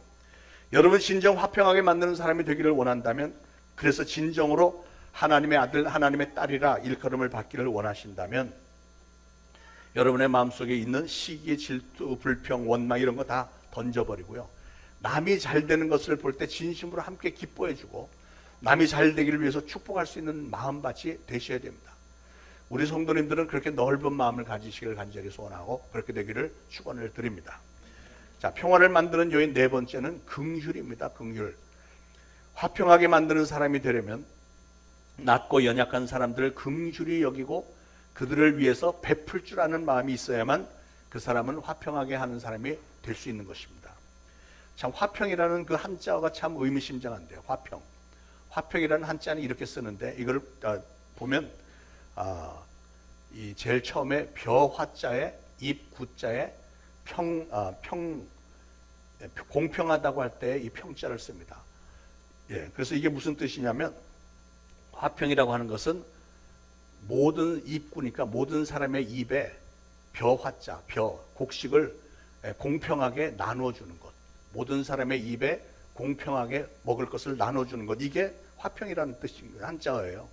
여러분, 진정 화평하게 만드는 사람이 되기를 원한다면, 그래서 진정으로 하나님의 아들, 하나님의 딸이라 일컬음을 받기를 원하신다면, 여러분의 마음속에 있는 시기, 질투, 불평, 원망 이런 거 다 던져버리고요. 남이 잘 되는 것을 볼 때 진심으로 함께 기뻐해주고 남이 잘 되기를 위해서 축복할 수 있는 마음밭이 되셔야 됩니다. 우리 성도님들은 그렇게 넓은 마음을 가지시기를 간절히 소원하고 그렇게 되기를 축원을 드립니다. 자, 평화를 만드는 요인 네 번째는 긍휼입니다. 긍휼. 화평하게 만드는 사람이 되려면 낮고 연약한 사람들을 긍휼히 여기고 그들을 위해서 베풀 줄 아는 마음이 있어야만 그 사람은 화평하게 하는 사람이 될 수 있는 것입니다. 참, 화평이라는 그 한자어가 참 의미심장한데요. 화평. 화평이라는 한자는 이렇게 쓰는데, 이걸 보면 이 제일 처음에 벼화자에 입구자에 공평하다고 할 때 이 평자를 씁니다. 그래서 이게 무슨 뜻이냐면, 화평이라고 하는 것은 모든 입구니까 모든 사람의 입에 벼화자, 곡식을 공평하게 나눠주는 것, 모든 사람의 입에 공평하게 먹을 것을 나눠주는 것, 이게 화평이라는 뜻입니다. 한자어예요.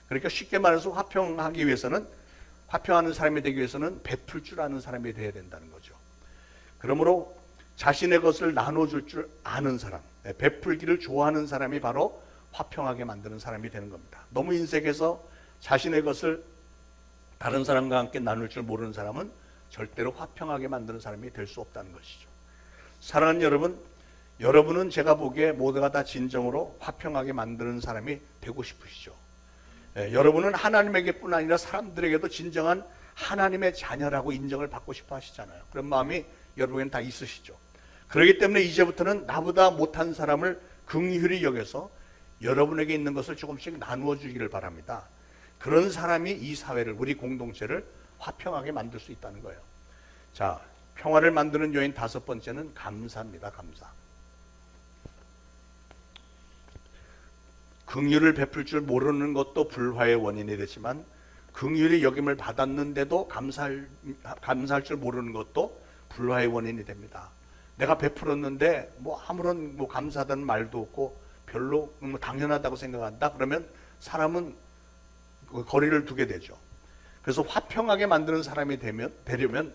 그러니까 쉽게 말해서 화평하기 위해서는, 화평하는 사람이 되기 위해서는 베풀 줄 아는 사람이 되어야 된다는 거죠. 그러므로 자신의 것을 나눠줄 줄 아는 사람, 베풀기를 좋아하는 사람이 바로 화평하게 만드는 사람이 되는 겁니다. 너무 인색해서 자신의 것을 다른 사람과 함께 나눌 줄 모르는 사람은 절대로 화평하게 만드는 사람이 될 수 없다는 것이죠. 사랑하는 여러분, 여러분은 제가 보기에 모두가 다 진정으로 화평하게 만드는 사람이 되고 싶으시죠. 여러분은 하나님에게뿐 아니라 사람들에게도 진정한 하나님의 자녀라고 인정을 받고 싶어 하시잖아요. 그런 마음이 여러분에겐 다 있으시죠. 그렇기 때문에 이제부터는 나보다 못한 사람을 긍휼히 여겨서 여러분에게 있는 것을 조금씩 나누어 주기를 바랍니다. 그런 사람이 이 사회를, 우리 공동체를 화평하게 만들 수 있다는 거예요. 자, 평화를 만드는 요인 다섯 번째는 감사입니다. 감사. 긍휼을 베풀 줄 모르는 것도 불화의 원인이 되지만, 긍휼히 여김을 받았는데도 감사할 줄 모르는 것도 불화의 원인이 됩니다. 내가 베풀었는데 아무런 감사하다는 말도 없고 별로 당연하다고 생각한다? 그러면 사람은 거리를 두게 되죠. 그래서 화평하게 만드는 사람이 되려면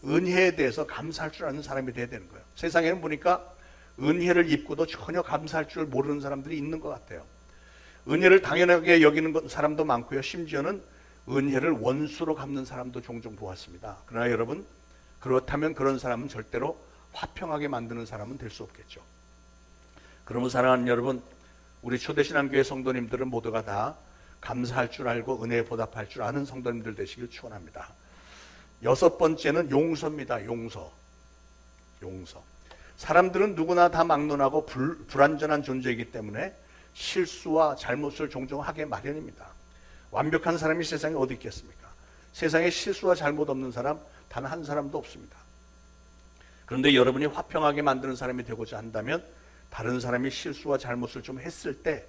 은혜에 대해서 감사할 줄 아는 사람이 돼야 되는 거예요. 세상에는 보니까 은혜를 입고도 전혀 감사할 줄 모르는 사람들이 있는 것 같아요. 은혜를 당연하게 여기는 사람도 많고요. 심지어는 은혜를 원수로 갚는 사람도 종종 보았습니다. 그러나 여러분, 그렇다면 그런 사람은 절대로 화평하게 만드는 사람은 될 수 없겠죠. 그러면 사랑하는 여러분, 우리 초대신앙교회 성도님들은 모두가 다 감사할 줄 알고 은혜에 보답할 줄 아는 성도님들 되시길 축원합니다. 여섯 번째는 용서입니다. 용서. 사람들은 누구나 다 막론하고 불완전한 존재이기 때문에 실수와 잘못을 종종 하게 마련입니다. 완벽한 사람이 세상에 어디 있겠습니까? 세상에 실수와 잘못 없는 사람 단 한 사람도 없습니다. 그런데 여러분이 화평하게 만드는 사람이 되고자 한다면 다른 사람이 실수와 잘못을 좀 했을 때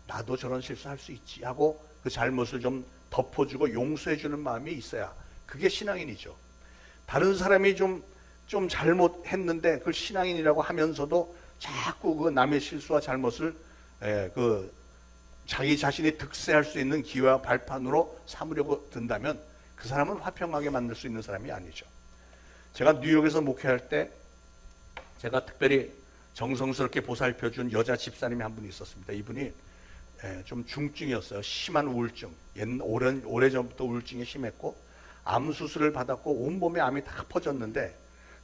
나도 저런 실수할 수 있지 하고 그 잘못을 좀 덮어주고 용서해주는 마음이 있어야 그게 신앙인이죠. 다른 사람이 좀 잘못했는데 그걸 신앙인이라고 하면서도 자꾸 그 남의 실수와 잘못을 자기 자신이 득세할 수 있는 기회와 발판으로 삼으려고 든다면 그 사람은 화평하게 만들 수 있는 사람이 아니죠. 제가 뉴욕에서 목회할 때 제가 특별히 정성스럽게 보살펴준 여자 집사님이 한 분이 있었습니다. 이분이 좀 중증이었어요. 심한 우울증. 오래전부터 우울증이 심했고 암 수술을 받았고 온몸에 암이 다 퍼졌는데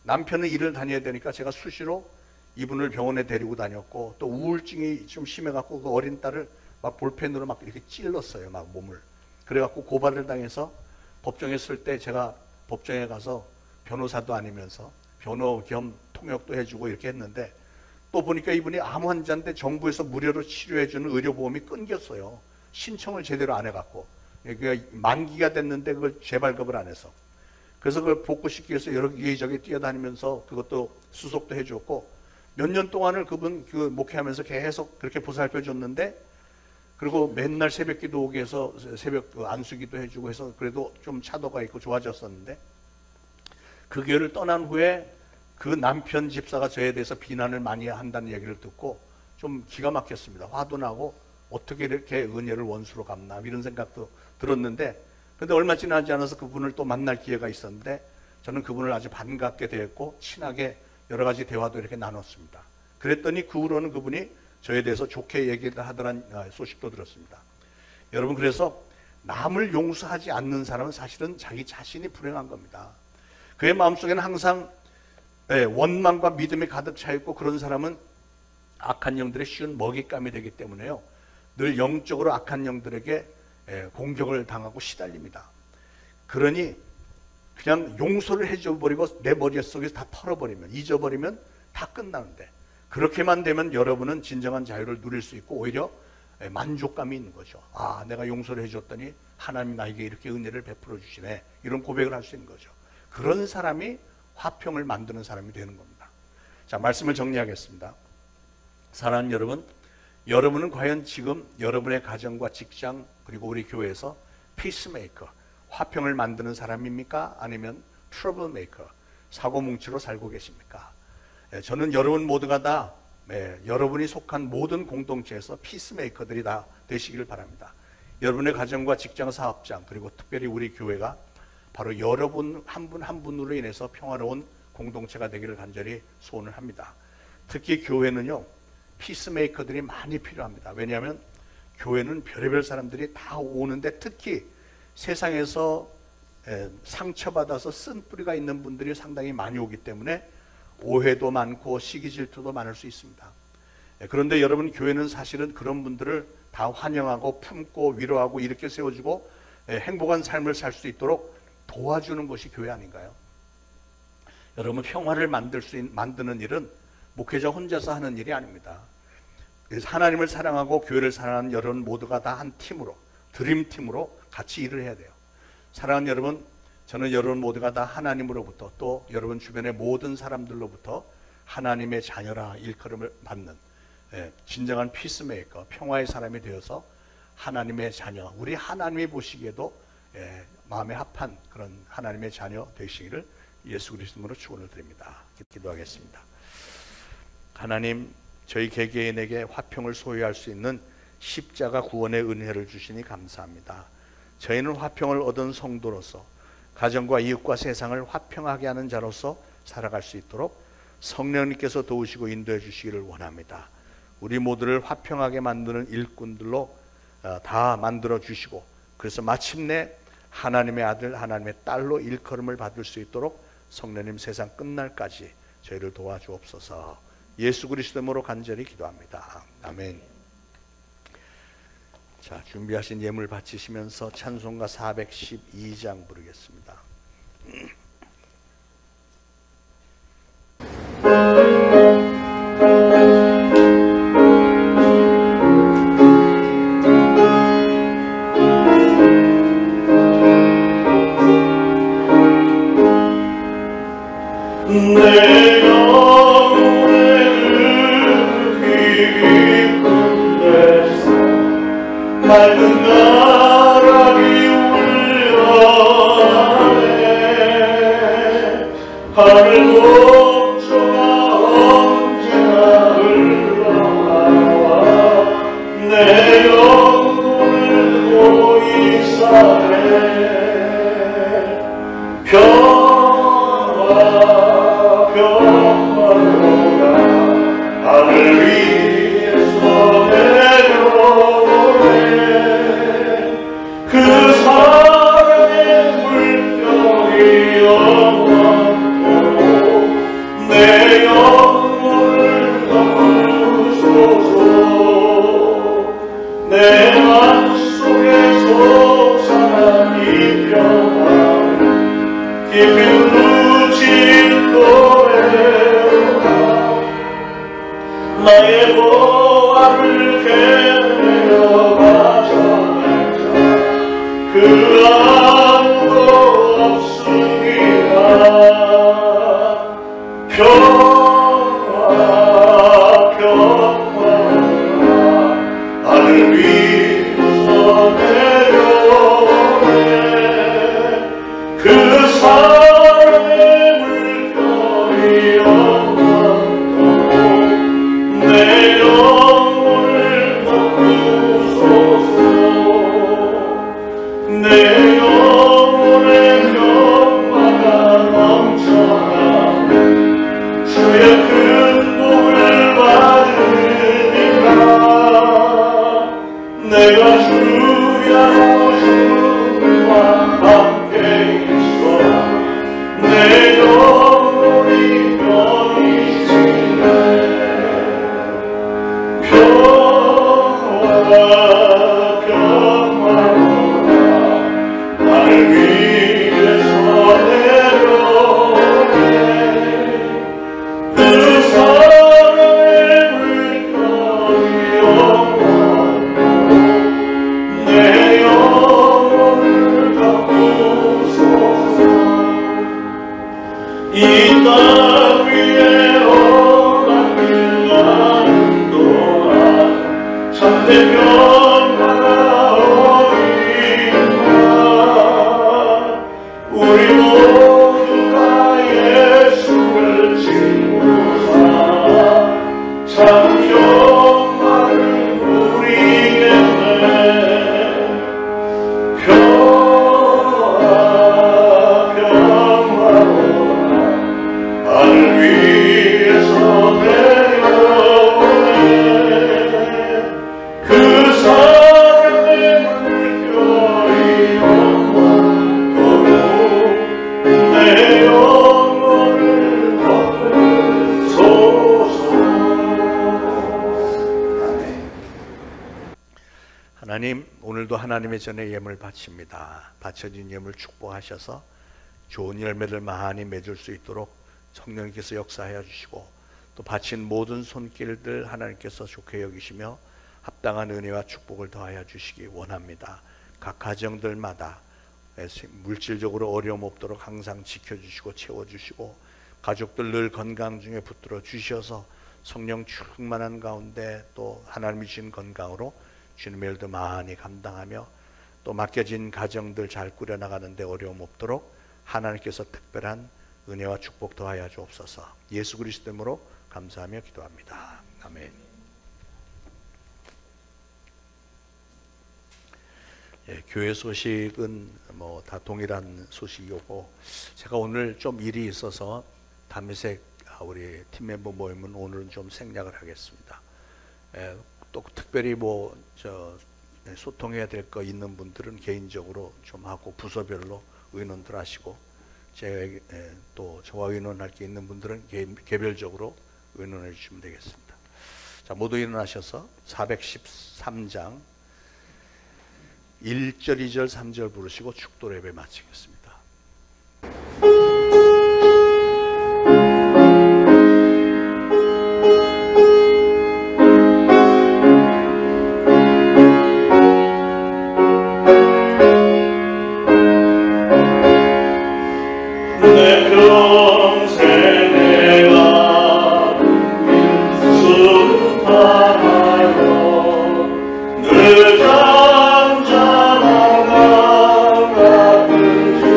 남편은 일을 다녀야 되니까 제가 수시로 이분을 병원에 데리고 다녔고 또 우울증이 좀 심해갖고 그 어린 딸을 막 볼펜으로 막 이렇게 찔렀어요. 막 몸을. 그래갖고 고발을 당해서 법정에 쓸 때 제가 법정에 가서 변호사도 아니면서 변호 겸 통역도 해주고 이렇게 했는데 또 보니까 이분이 암 환자인데 정부에서 무료로 치료해주는 의료보험이 끊겼어요. 신청을 제대로 안 해갖고 만기가 됐는데 그걸 재발급을 안 해서 그래서 그걸 복구시키기 위해서 여러 여기저기 뛰어다니면서 그것도 수속도 해줬고 몇 년 동안을 그분 목회하면서 계속 그렇게 보살펴줬는데 그리고 맨날 새벽 기도 오게 해서 새벽 안수기도 해주고 해서 그래도 좀 차도가 있고 좋아졌었는데 그 교회를 떠난 후에 그 남편 집사가 저에 대해서 비난을 많이 한다는 얘기를 듣고 좀 기가 막혔습니다. 화도 나고 어떻게 이렇게 은혜를 원수로 갚나 이런 생각도 들었는데 그런데 얼마 지나지 않아서 그분을 또 만날 기회가 있었는데 저는 그분을 아주 반갑게 대했고 친하게 여러 가지 대화도 이렇게 나눴습니다. 그랬더니 그 후로는 그분이 저에 대해서 좋게 얘기를 하더란 소식도 들었습니다. 여러분 그래서 남을 용서하지 않는 사람은 사실은 자기 자신이 불행한 겁니다. 그의 마음속에는 항상 원망과 믿음이 가득 차 있고 그런 사람은 악한 영들의 쉬운 먹잇감이 되기 때문에요. 늘 영적으로 악한 영들에게 공격을 당하고 시달립니다. 그러니 그냥 용서를 해줘버리고 내 머릿속에서 다 털어버리면 잊어버리면 다 끝나는데 그렇게만 되면 여러분은 진정한 자유를 누릴 수 있고 오히려 만족감이 있는 거죠. 아, 내가 용서를 해줬더니 하나님이 나에게 이렇게 은혜를 베풀어 주시네. 이런 고백을 할 수 있는 거죠. 그런 사람이 화평을 만드는 사람이 되는 겁니다. 자, 말씀을 정리하겠습니다. 사랑하는 여러분, 여러분은 과연 지금 여러분의 가정과 직장 그리고 우리 교회에서 피스메이커, 화평을 만드는 사람입니까? 아니면 트러블메이커, 사고뭉치로 살고 계십니까? 저는 여러분 모두가 다 여러분이 속한 모든 공동체에서 피스메이커들이 다 되시기를 바랍니다. 여러분의 가정과 직장 사업장 그리고 특별히 우리 교회가 바로 여러분 한 분 한 분으로 인해서 평화로운 공동체가 되기를 간절히 소원을 합니다. 특히 교회는요 피스메이커들이 많이 필요합니다. 왜냐하면 교회는 별의별 사람들이 다 오는데 특히 세상에서 상처받아서 쓴 뿌리가 있는 분들이 상당히 많이 오기 때문에 오해도 많고 시기 질투도 많을 수 있습니다. 그런데 여러분 교회는 사실은 그런 분들을 다 환영하고 품고 위로하고 이렇게 세워주고 행복한 삶을 살 수 있도록 도와주는 것이 교회 아닌가요? 여러분 평화를 만드는 일은 목회자 혼자서 하는 일이 아닙니다. 그래서 하나님을 사랑하고 교회를 사랑하는 여러분 모두가 다 한 팀으로 드림팀으로 같이 일을 해야 돼요. 사랑하는 여러분, 저는 여러분 모두가 다 하나님으로부터 또 여러분 주변의 모든 사람들로부터 하나님의 자녀라 일컬음을 받는 진정한 피스메이커, 평화의 사람이 되어서 하나님의 자녀, 우리 하나님이 보시기에도 마음에 합한 그런 하나님의 자녀 되시기를 예수 그리스도로 축원을 드립니다. 기도하겠습니다. 하나님, 저희 개개인에게 화평을 소유할 수 있는 십자가 구원의 은혜를 주시니 감사합니다. 저희는 화평을 얻은 성도로서 가정과 이웃과 세상을 화평하게 하는 자로서 살아갈 수 있도록 성령님께서 도우시고 인도해 주시기를 원합니다. 우리 모두를 화평하게 만드는 일꾼들로 다 만들어 주시고 그래서 마침내 하나님의 아들 하나님의 딸로 일컬음을 받을 수 있도록 성령님 세상 끝날까지 저희를 도와주옵소서. 예수 그리스도로 간절히 기도합니다. 아멘. 자, 준비하신 예물 바치시면서 찬송가 412장 부르겠습니다. 내 영혼을 보이사네 평화로다 하늘 위에서 내려오네 그 사랑의 물결이 영원토록 내 영혼을 덮으소서 내 맘속에 솟아난 이 평화 깊이 묻힌 노래로다 나의 보화를 캐내어 가져가자 그 아무도 없습니다 평화 하늘 위에서 내려오네 그 사랑의 물결이 영원토록 내 영혼을 덮으소서 내 영혼의 평화가 넘쳐나네 주의 큰 복을 받으니까 내가 주야 주와 함께 있어 내 영혼이 편히지네 평화로다 하늘 위에서 내려오네 그 사랑의 물결이 영원토록 내 영혼을 덮으소서 이 땅 위에 험한 길 가는 동안 참된 평화가 어디인가 우리 모두가 예수를 친구 삼아 참 평화를 누리겠네 평화로다 하늘 위에서 내려오네 그 사랑의 물결이 영원토록 내 영혼을 덮으소서 아멘. 하나님, 오늘도 하나님의 전에 예물 바칩니다. 바쳐진 예물 축복하셔서 좋은 열매를 많이 맺을 수 있도록 성령님께서 역사하여 주시고 또 바친 모든 손길들 하나님께서 좋게 여기시며 합당한 은혜와 축복을 더하여 주시기 원합니다. 각 가정들마다 물질적으로 어려움 없도록 항상 지켜주시고 채워주시고 가족들 늘 건강 중에 붙들어 주셔서 성령 충만한 가운데 또 하나님이 주신 건강으로 주님의 일도 많이 감당하며 또 맡겨진 가정들 잘 꾸려나가는데 어려움 없도록 하나님께서 특별한 은혜와 축복 더하여 주옵소서. 예수 그리스도 이름으로 감사하며 기도합니다. 아멘. 교회 소식은 뭐 다 동일한 소식이고 제가 오늘 좀 일이 있어서 담에색 우리 팀 멤버 모임은 오늘은 좀 생략을 하겠습니다. 또 특별히 뭐 소통해야 될 거 있는 분들은 개인적으로 좀 하고 부서별로 의논들 하시고 제가 또 저와 의논할 게 있는 분들은 개별적으로 의논해 주시면 되겠습니다. 자, 모두 일어나셔서 413장 1절, 2절, 3절 부르시고 축도 예배 마치겠습니다. 늘 잠잠한 강 같은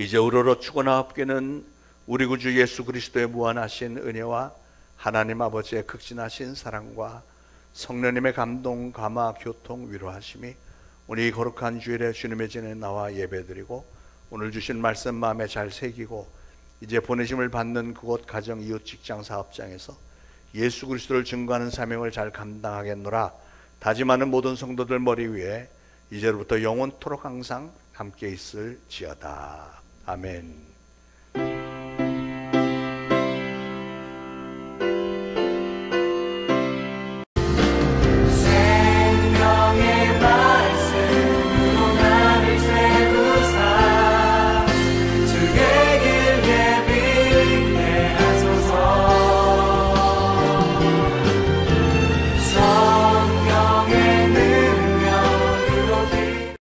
이제 우러러 죽어나옵게는 우리 구주 예수 그리스도의 무한하신 은혜와 하나님 아버지의 극진하신 사랑과 성령님의 감동, 감화, 교통, 위로하심이 우리 거룩한 주일에 주님의 전에 나와 예배드리고 오늘 주신 말씀 마음에 잘 새기고 이제 보내심을 받는 그곳 가정, 이웃, 직장, 사업장에서 예수 그리스도를 증거하는 사명을 잘 감당하겠노라 다짐하는 모든 성도들 머리 위에 이제로부터 영원토록 항상 함께 있을지어다. 아멘.